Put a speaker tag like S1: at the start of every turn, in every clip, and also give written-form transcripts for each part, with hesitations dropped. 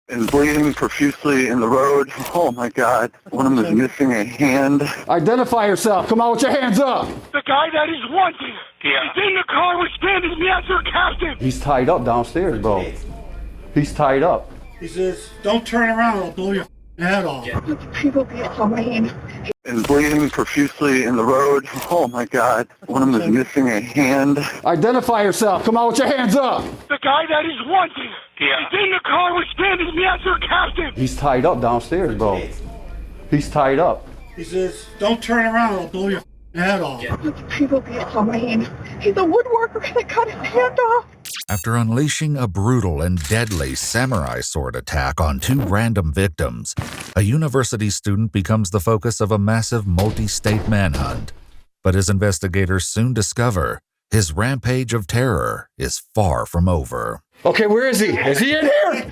S1: and bleeding profusely in the road. Oh my God. One of them is missing a hand.
S2: Identify yourself. Come on with your hands up.
S3: The guy that is wanted.
S4: Yeah.
S3: He's in the car with standing me as your captain.
S2: He's tied up downstairs, bro. He's tied up.
S5: He says, don't turn around, I'll blow your head off.
S6: People be fine.
S1: And bleeding profusely in the road. Oh my God. One of them is missing a hand.
S2: Identify yourself. Come on with your hands up.
S3: The guy that is wanted.
S4: Yeah.
S3: He's in the car with standing me as your captain.
S2: He's tied up downstairs, bro. He's tied up.
S5: He says, don't turn around, I'll blow your head off.
S6: People be fine. He's a woodworker that cut his hand off.
S7: After unleashing a brutal and deadly samurai sword attack on 2 random victims, a university student becomes the focus of a massive multi-state manhunt. But as investigators soon discover, his rampage of terror is far from over.
S2: Okay, where is he? Is he in here?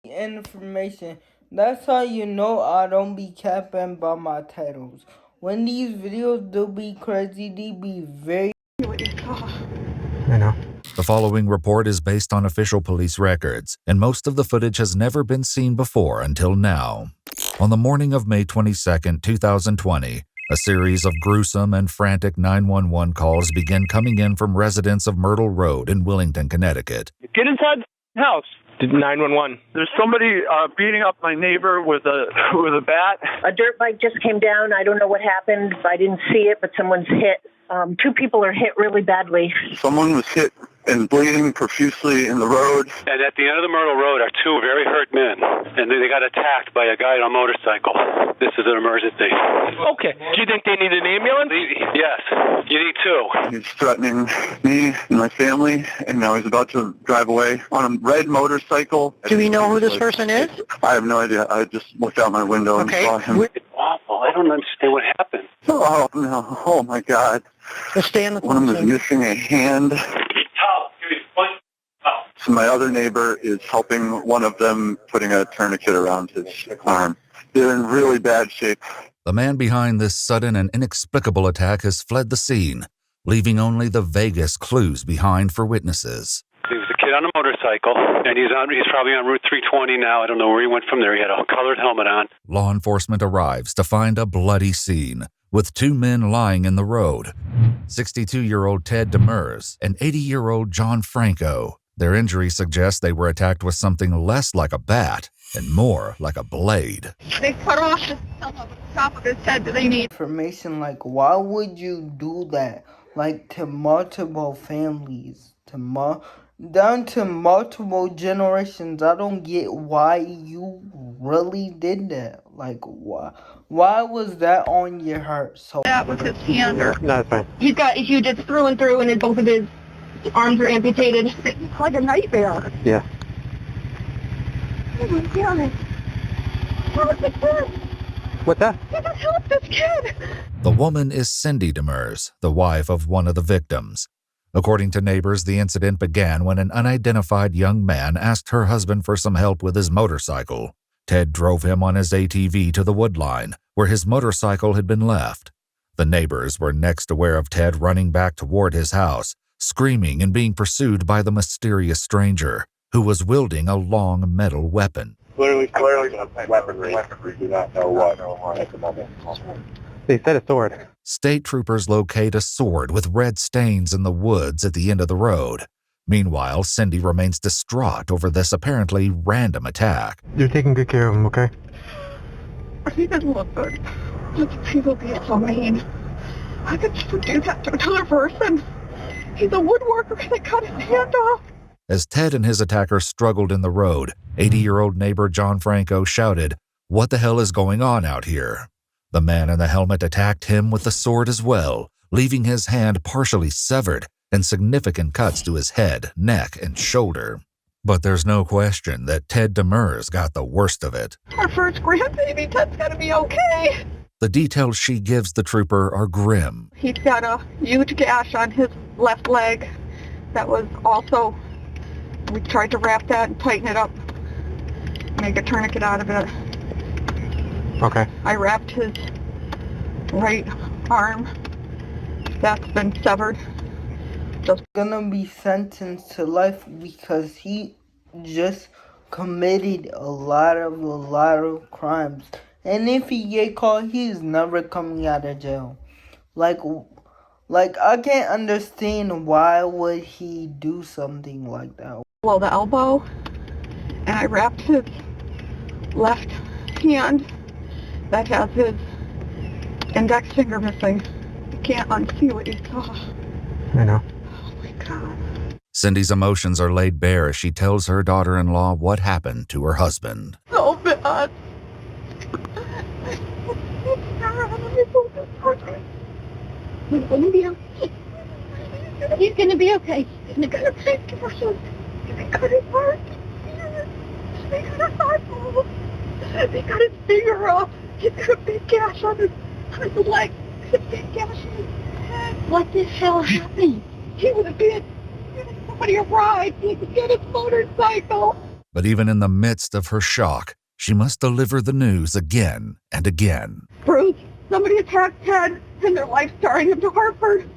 S8: Information. That's how you know I don't be capping by my titles. When these videos do be crazy, they be very...
S5: I know.
S7: The following report is based on official police records, and most of the footage has never been seen before until now. On the morning of May 22, 2020, a series of gruesome and frantic 911 calls began coming in from residents of Myrtle Road in Willington, Connecticut.
S4: Get inside the house. 911.
S1: There's somebody beating up my neighbor with a bat.
S9: A dirt bike just came down. I don't know what happened. I didn't see it, but someone's hit. 2 people are hit really badly.
S1: Someone was hit and bleeding profusely in the road.
S4: And at the end of the Myrtle Road are 2 very hurt men, and they got attacked by a guy on a motorcycle. This is an emergency. Okay. Do you think they need an ambulance? Yes. You need 2.
S1: He's threatening me and my family, and now he's about to drive away on a red motorcycle.
S9: Do we know who this person is?
S1: I have no idea. I just looked out my window and saw him.
S4: It's awful. I don't understand what happened.
S1: Oh, no. Oh, my God.
S9: Let's stay on the
S1: One of them is missing a hand. So my other neighbor is helping one of them, putting a tourniquet around his arm. They're in really bad shape.
S7: The man behind this sudden and inexplicable attack has fled the scene, leaving only the vaguest clues behind for witnesses.
S4: He was a kid on a motorcycle, and he's probably on Route 320 now. I don't know where he went from there. He had a colored helmet on.
S7: Law enforcement arrives to find a bloody scene, with 2 men lying in the road. 62-year-old Ted Demers and 80-year-old John Franco. Their injuries suggest they were attacked with something less like a bat and more like a blade.
S6: They cut off the top of his head. Do they need
S8: information, like, why would you do that? Like, to multiple families, down to multiple generations. I don't get why you really did that. Like, why was that on your heart? So
S6: that with his hand? Or
S5: No, it's fine.
S6: he's got issues just through and through, and both of his arms are amputated. It's like a nightmare.
S5: Yeah.
S6: Oh my God. Where was the kid?
S5: What's that?
S6: You just help this kid.
S7: The woman is Cindy Demers, the wife of one of the victims. According to neighbors, the incident began when an unidentified young man asked her husband for some help with his motorcycle. Ted drove him on his ATV to the wood line, where his motorcycle had been left. The neighbors were next aware of Ted running back toward his house, screaming and being pursued by the mysterious stranger, who was wielding a long metal weapon.
S1: Clearly weaponry. We do not know what at the moment.
S5: They said a sword.
S7: State troopers locate a sword with red stains in the woods at the end of the road. Meanwhile, Cindy remains distraught over this apparently random attack.
S5: You're taking good care of him, okay?
S6: He doesn't look good. People be fine. I could do that to another person. He's a woodworker that cut his hand off.
S7: As Ted and his attacker struggled in the road, 80-year-old neighbor John Franco shouted, "What the hell is going on out here?" The man in the helmet attacked him with the sword as well, leaving his hand partially severed and significant cuts to his head, neck, and shoulder. But there's no question that Ted Demers got the worst of it.
S6: Our first grandbaby, Ted's gonna be okay.
S7: The details she gives the trooper are grim.
S6: He's got a huge gash on his left leg that was also, we tried to wrap that and tighten it up, make a tourniquet out of it.
S5: Okay.
S6: I wrapped his right arm. That's been severed.
S8: Gonna be sentenced to life because he just committed a lot of crimes. And if he get caught, he's never coming out of jail. Like I can't understand why would he do something like that.
S6: Below the elbow, and I wrapped his left hand that has his index finger missing. I can't unsee what you saw.
S10: I know.
S6: Oh my God.
S7: Cindy's emotions are laid bare as she tells her daughter-in-law what happened to her husband.
S6: So bad. He's gonna be okay. He's gonna be okay. He's gonna be okay. They cut his heart. They cut his eyeball. They cut his finger off. He's got a big gash on his leg. A big gash on his head. What the hell happened? He was giving somebody a ride. He could get his motorcycle.
S7: But even in the midst of her shock, she must deliver the news again and again.
S6: Bruce, somebody attacked Ted, and they're life-starring him to Hartford.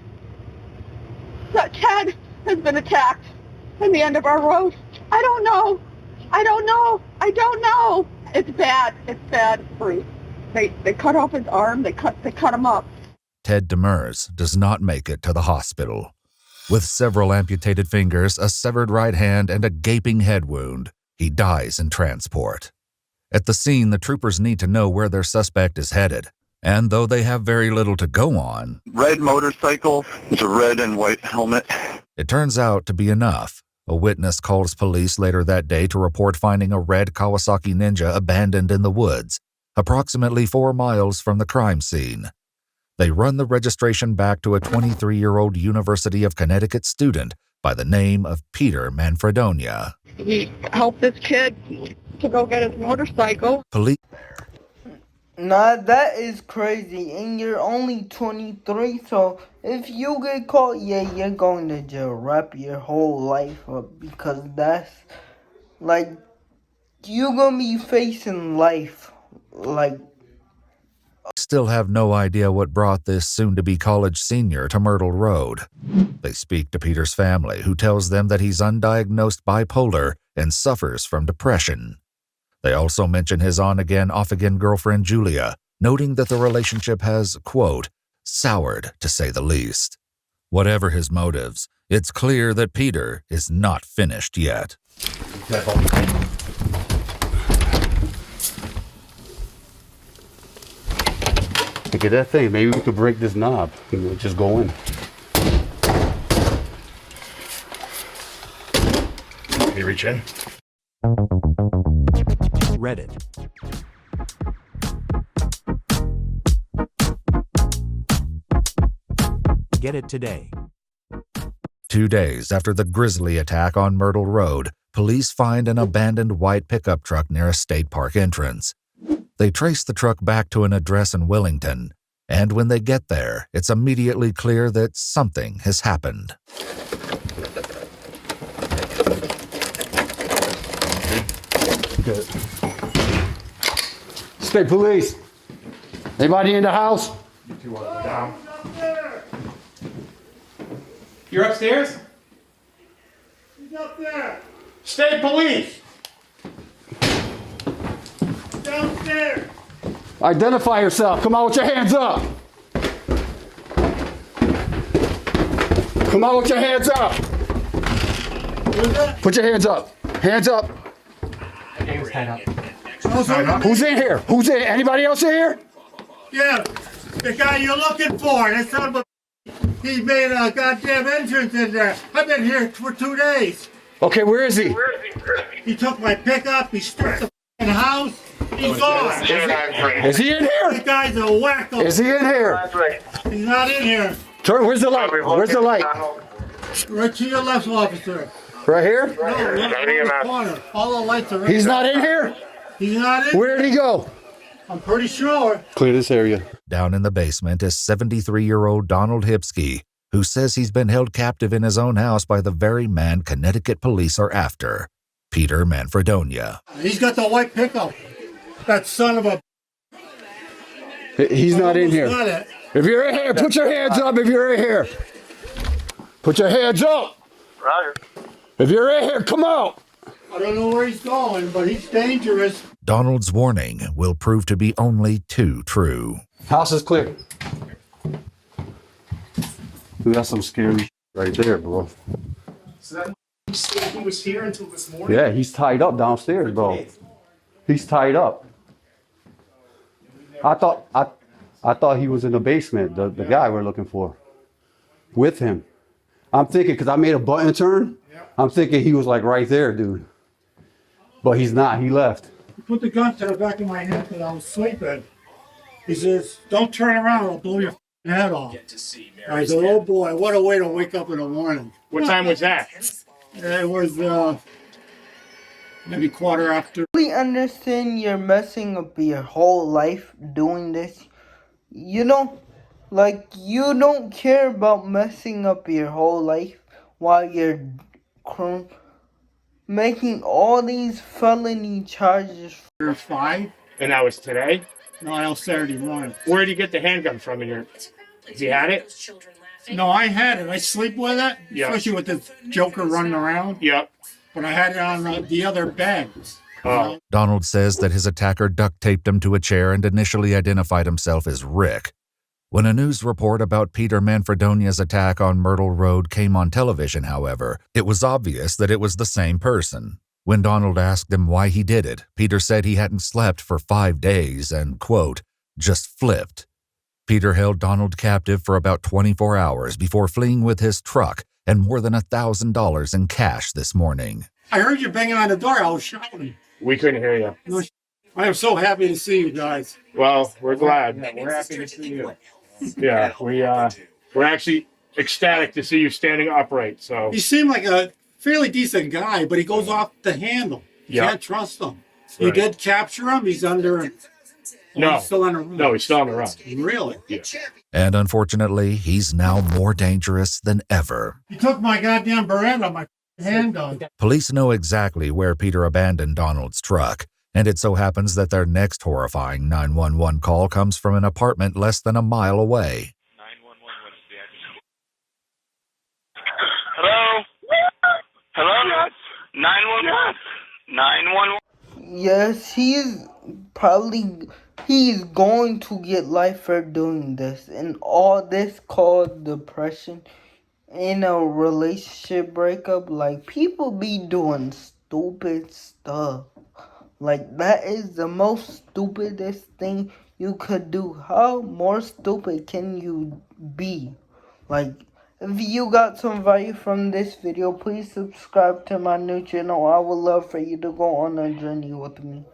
S6: That Ted has been attacked in the end of our road. I don't know. It's bad, Bruce. They cut off his arm. They cut him up.
S7: Ted Demers does not make it to the hospital. With several amputated fingers, a severed right hand, and a gaping head wound, he dies in transport. At the scene, the troopers need to know where their suspect is headed. And though they have very little to go on,
S1: Red motorcycle, it's a red and white helmet.
S7: it turns out to be enough. A witness calls police later that day to report finding a red Kawasaki Ninja abandoned in the woods, approximately 4 miles from the crime scene. They run the registration back to a 23-year-old University of Connecticut student by the name of Peter Manfredonia.
S6: He helped this kid to go get his motorcycle.
S7: Police.
S8: Nah, that is crazy. And you're only 23, so if you get caught, yeah, you're going to jail. Wrap your whole life up, because that's, like, you're going to be facing life, like.
S7: Still have no idea what brought this soon-to-be college senior to Myrtle Road. They speak to Peter's family, who tells them that he's undiagnosed bipolar and suffers from depression. They also mention his on-again, off-again girlfriend Julia, noting that the relationship has, quote, soured, to say the least. Whatever his motives, it's clear that Peter is not finished yet.
S10: Look at that thing. Maybe we could break this knob and we'll just go in.
S11: Can you reach in?
S12: Reddit. Get it today.
S7: 2 days after the grisly attack on Myrtle Road, police find an abandoned white pickup truck near a state park entrance. They trace the truck back to an address in Wellington, and when they get there, it's immediately clear that something has happened.
S10: Good. State police. Anybody in the house?
S5: You're upstairs? He's up there. State police. Downstairs.
S10: Identify yourself. Come on with your hands up. Come on with your hands up. Put your hands up. Hands up. Who's in here? Who's in? Anybody else in here?
S5: Yeah, the guy you're looking for. That son of a... He made a goddamn entrance in there. I've been here for 2 days.
S10: Okay, where is he?
S5: He took my pickup. He stripped the f***ing house. He's gone.
S10: Is he in here?
S5: The guy's a wacko.
S10: Is he in here?
S5: He's not in here.
S10: Turn. Where's the light? Where's the light?
S5: Right to your left, officer.
S10: Right here?
S5: No, right in the corner. All the lights are in.
S10: He's not in here?
S5: He's not in.
S10: Where'd he go?
S5: I'm pretty sure.
S10: Clear this area.
S7: Down in the basement is 73-year-old Donald Hipsky, who says he's been held captive in his own house by the very man Connecticut police are after, Peter Manfredonia.
S5: He's got the white pickup. That son of a...
S10: He's not in here.
S5: Got it.
S10: If you're in here, put your hands up if you're in here. Put your hands up.
S4: Roger.
S10: If you're in here, come out.
S5: I don't know where he's going, but he's dangerous.
S7: Donald's warning will prove to be only too true.
S2: House is clear.
S10: We got some scary shit right there, bro.
S11: So that he was here until this morning?
S2: Yeah, he's tied up downstairs, bro. He's tied up. I thought he was in the basement, the guy we're looking for. With him. I'm thinking, because I made a button turn, I'm thinking he was like right there, dude. But he's not, he left.
S5: He put the gun to the back of my head when I was sleeping. He says, don't turn around, I'll blow your head off. I said, oh boy, what a way to wake up in the morning.
S11: What time was that?
S5: It was maybe quarter after.
S8: We understand you're messing up your whole life doing this. You know, like, you don't care about messing up your whole life while you're making all these felony charges.
S5: There's 5.
S11: And that was today?
S5: No, that was Saturday morning.
S11: Where did you get the handgun from in your... Has he had it?
S5: No, I had it. I sleep with it, especially with this joker running around.
S11: Yep.
S5: But I had it on the other bed.
S11: Oh.
S7: Donald says that his attacker duct taped him to a chair and initially identified himself as Rick. When a news report about Peter Manfredonia's attack on Myrtle Road came on television, however, it was obvious that it was the same person. When Donald asked him why he did it, Peter said he hadn't slept for 5 days and, quote, just flipped. Peter held Donald captive for about 24 hours before fleeing with his truck and more than $1,000 in cash this morning.
S5: I heard you banging on the door. I was shouting.
S11: We couldn't hear you.
S5: No, I am so happy to see you guys.
S11: Well, we're glad. Yeah, we're happy to see you. Yeah, we're actually ecstatic to see you standing upright. So
S5: he seemed like a fairly decent guy, but he goes off the handle. You can't trust him. You
S11: Right.
S5: did capture him. He's under.
S11: No,
S5: he's still on the run.
S11: no, he's still on the run.
S5: Really?
S11: Yeah.
S7: And unfortunately, he's now more dangerous than ever.
S5: He took my goddamn Beretta, my handgun.
S7: Police know exactly where Peter abandoned Donald's truck, and it so happens that their next horrifying 911 call comes from an apartment less than a mile away.
S3: 911, what is the address? Hello? Hello? Yes. 911? 911?
S8: Yes, he's going to get life for doing this. And all this called depression in a relationship breakup. Like, people be doing stupid stuff. Like, that is the most stupidest thing you could do. How more stupid can you be? Like, if you got some value from this video, please subscribe to my new channel. I would love for you to go on a journey with me.